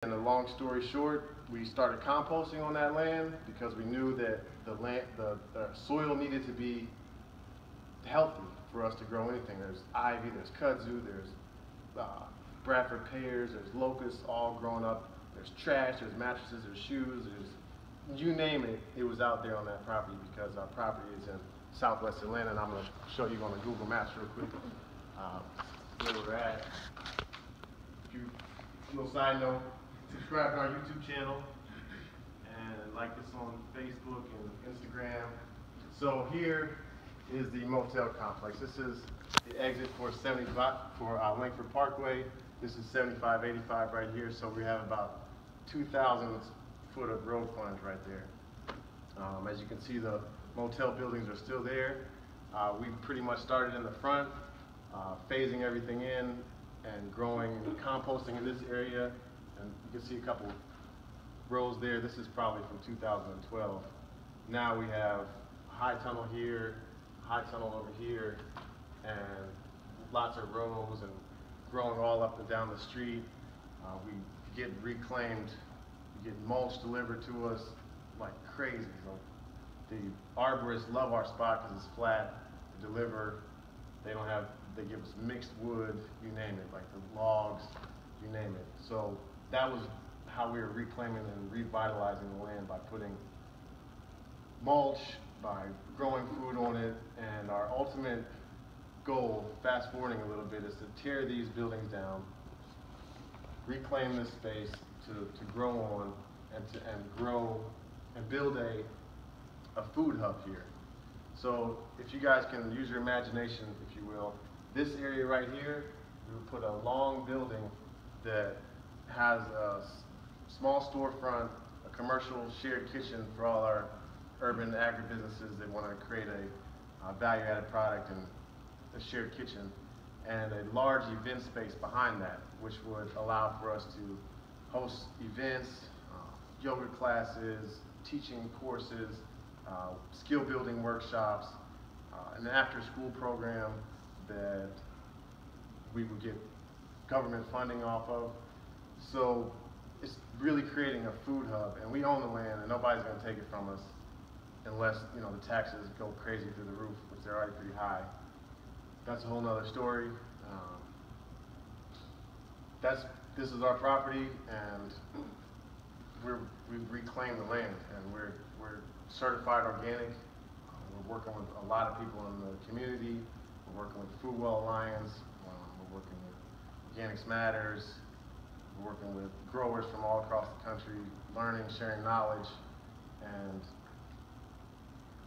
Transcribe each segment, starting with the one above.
And a long story short, we started composting on that land because we knew that the soil needed to be healthy for us to grow anything. There's ivy, there's kudzu, there's Bradford pears, there's locusts all growing up. There's trash, there's mattresses, there's shoes, there's you name it. It was out there on that property because our property is in Southwest Atlanta, and I'm going to show you on the Google Maps real quick where we're at. Little side note, subscribe to our YouTube channel and like us on Facebook and Instagram. So here is the motel complex. This is the exit for 75 for Langford Parkway. This is 7585 right here. So we have about 2,000 foot of road frontage right there. As you can see, the motel buildings are still there. We pretty much started in the front, phasing everything in and growing composting in this area, and you can see a couple rows there. This is probably from 2012. Now we have a high tunnel here, high tunnel over here, and lots of rows and growing all up and down the street. We get reclaimed, we get mulch delivered to us like crazy. So the arborists love our spot because it's flat. They deliver. They give us mixed wood, you name it, like the logs, you name it. So that was how we were reclaiming and revitalizing the land, by putting mulch, by growing food on it, and our ultimate goal, fast forwarding a little bit, is to tear these buildings down, reclaim this space to grow on and grow and build a food hub here. So if you guys can use your imagination, if you will, this area right here, we would put a long building that has a small storefront, a commercial shared kitchen for all our urban agribusinesses that want to create a value-added product and a shared kitchen, and a large event space behind that, which would allow for us to host events, yoga classes, teaching courses, skill building workshops, an after-school program that we would get government funding off of. So it's really creating a food hub, and we own the land, and nobody's going to take it from us unless, you know, the taxes go crazy through the roof, which they're already pretty high. That's a whole nother story. This is our property, and we've reclaimed the land, and we're certified organic. We're working with a lot of people in the community. We're working with Food Well Alliance. We're working with Organics Matters. We're working with growers from all across the country, learning, sharing knowledge, and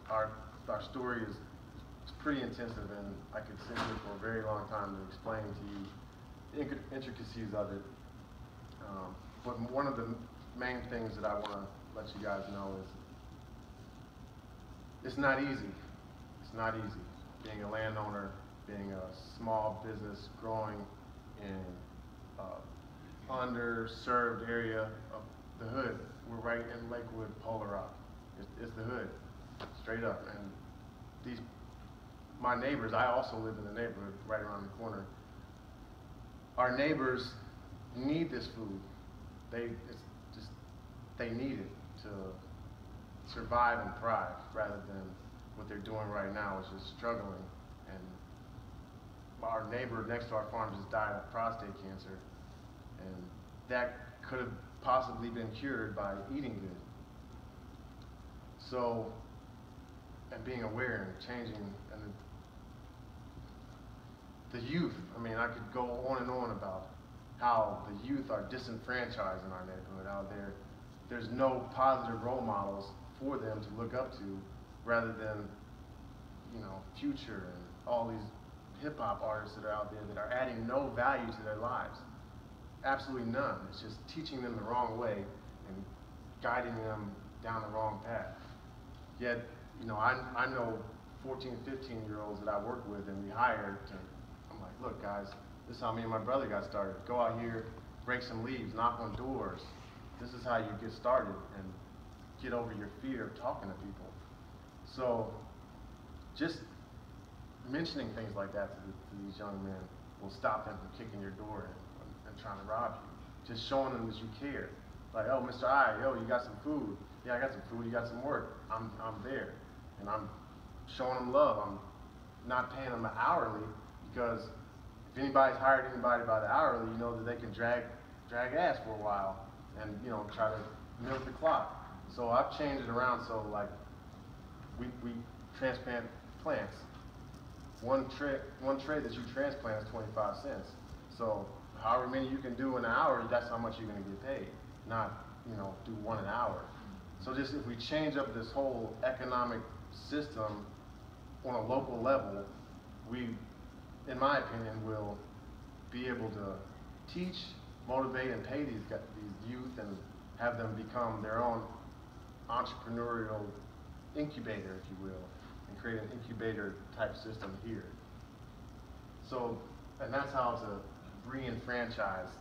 our story is pretty intensive, and I could sit here for a very long time to explain to you the intricacies of it. But one of the main things that I want to let you guys know is it's not easy. It's not easy being a landowner, being a small business growing in underserved area of the hood. We're right in Lakewood, Polar Rock. It's the hood, straight up. And my neighbors, I also live in the neighborhood right around the corner. Our neighbors need this food. They need it to survive and thrive, rather than what they're doing right now, which is struggling. And our neighbor next to our farm just died of prostate cancer, and that could have possibly been cured by eating good. So, and being aware and changing, and the youth, I mean, I could go on and on about how the youth are disenfranchised in our neighborhood out there. There's no positive role models for them to look up to, rather than, you know, Future and all these hip-hop artists that are out there that are adding no value to their lives. Absolutely none. It's just teaching them the wrong way and guiding them down the wrong path. Yet, you know, I know 14, 15-year-olds that I work with and we hire to, I'm like, look guys, this is how me and my brother got started. Go out here, break some leaves, knock on doors. This is how you get started and get over your fear of talking to people. So just mentioning things like that to these young men will stop them from kicking your door and trying to rob you. just showing them that you care. Like, oh, Mr. I, yo, you got some food. Yeah, I got some food. You got some work. I'm there, and I'm showing them love. I'm not paying them hourly, because if anybody's hired anybody by the hourly, you know that they can drag ass for a while and, you know, try to milk the clock. So I've changed it around, so like we transplant plants. One tray that you transplant is 25 cents. So however many you can do in an hour, that's how much you're going to get paid, not, you know, do one an hour. So just if we change up this whole economic system on a local level, we, in my opinion, will be able to teach, motivate, and pay these youth and have them become their own entrepreneurial incubator, if you will, and create an incubator type system here. So, and that's how to re-enfranchise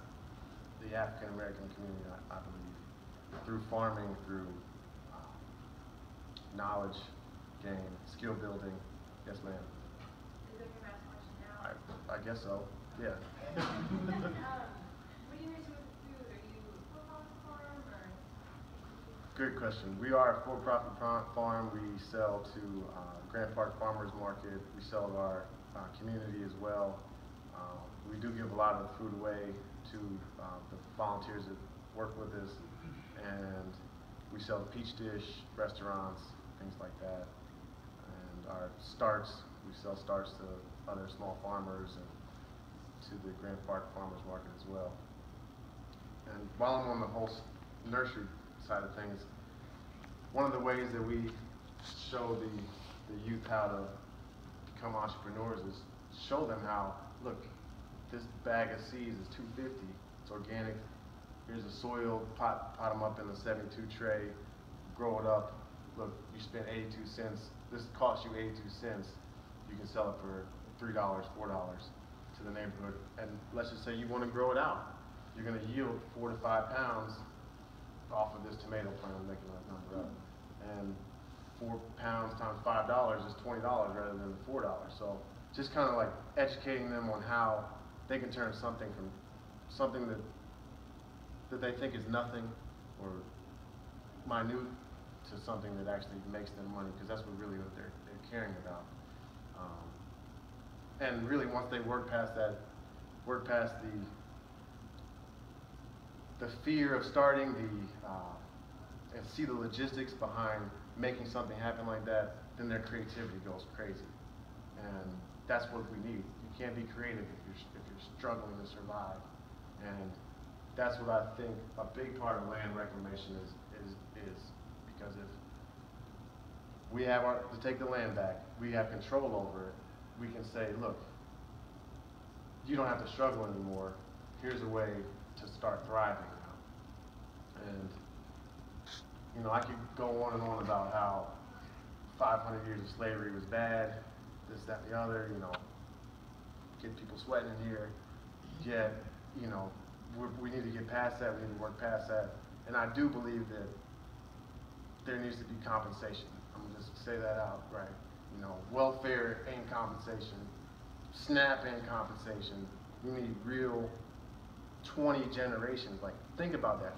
the African American community, I believe, through farming, through knowledge gain, skill building. Yes, ma'am. Is that your last question now? I guess so. Yeah. What do you guys do with the food? Are you a for-profit farm or? Good question. We are a for-profit farm. We sell to Grant Park Farmers Market. We sell to our community as well. We do give a lot of food away to the volunteers that work with us, and we sell to Peach Dish restaurants, things like that. And our starts, we sell starts to other small farmers and to the Grant Park Farmers Market as well. And while I'm on the whole nursery side of things, one of the ways that we show the youth how to become entrepreneurs is show them how, look, this bag of seeds is $2.50, it's organic. Here's the soil, pot them up in the 72 tray, grow it up. Look, you spent 82 cents. This costs you 82 cents. You can sell it for $3, $4 to the neighborhood. And let's just say you want to grow it out. You're going to yield 4 to 5 pounds off of this tomato plant. I'm making that number up. And 4 pounds times $5 is $20 rather than $4. So just kind of like educating them on how they can turn something from something that they think is nothing or minute to something that actually makes them money, because that's really what they're caring about. And really, once they work past the fear of starting, and see the logistics behind making something happen like that, then their creativity goes crazy. And that's what we need. You can't be creative if you're struggling to survive. And that's what I think a big part of land reclamation is because if we have to take the land back, we have control over it, we can say, look, you don't have to struggle anymore. Here's a way to start thriving now. And, you know, I could go on and on about how 500 years of slavery was bad, this, that, and the other, you know, get people sweating in here. Yet, you know, we need to get past that, we need to work past that. And I do believe that there needs to be compensation. I'm gonna just say that out, right? You know, welfare ain't compensation. SNAP ain't compensation. We need real 20 generations. Like, think about that.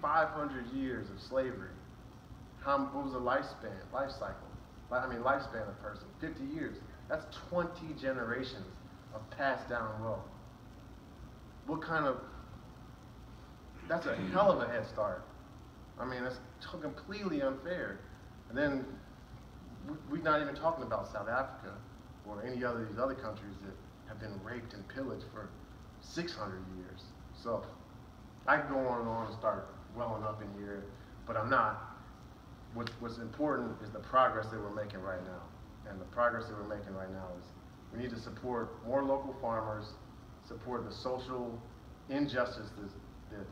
500 years of slavery. What was the life cycle? Lifespan of a person, 50 years. That's 20 generations of passed down wealth. What kind of, that's a hell of a head start. I mean, that's completely unfair. And then we're not even talking about South Africa or any other these other countries that have been raped and pillaged for 600 years. So I can go on and start welling up in here, but I'm not. What's important is the progress that we're making right now. And the progress that we're making right now is we need to support more local farmers, support the social injustice that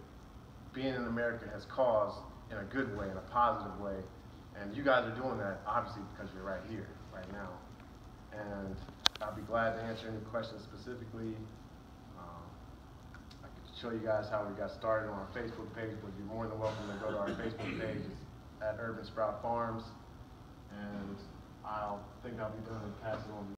being in America has caused in a good way, in a positive way. And you guys are doing that, obviously, because you're right here, right now. And I'll be glad to answer any questions specifically. I could show you guys how we got started on our Facebook page, but you're more than welcome to go to our Facebook page at Urban Sprout Farms. And I'll be done and pass it on.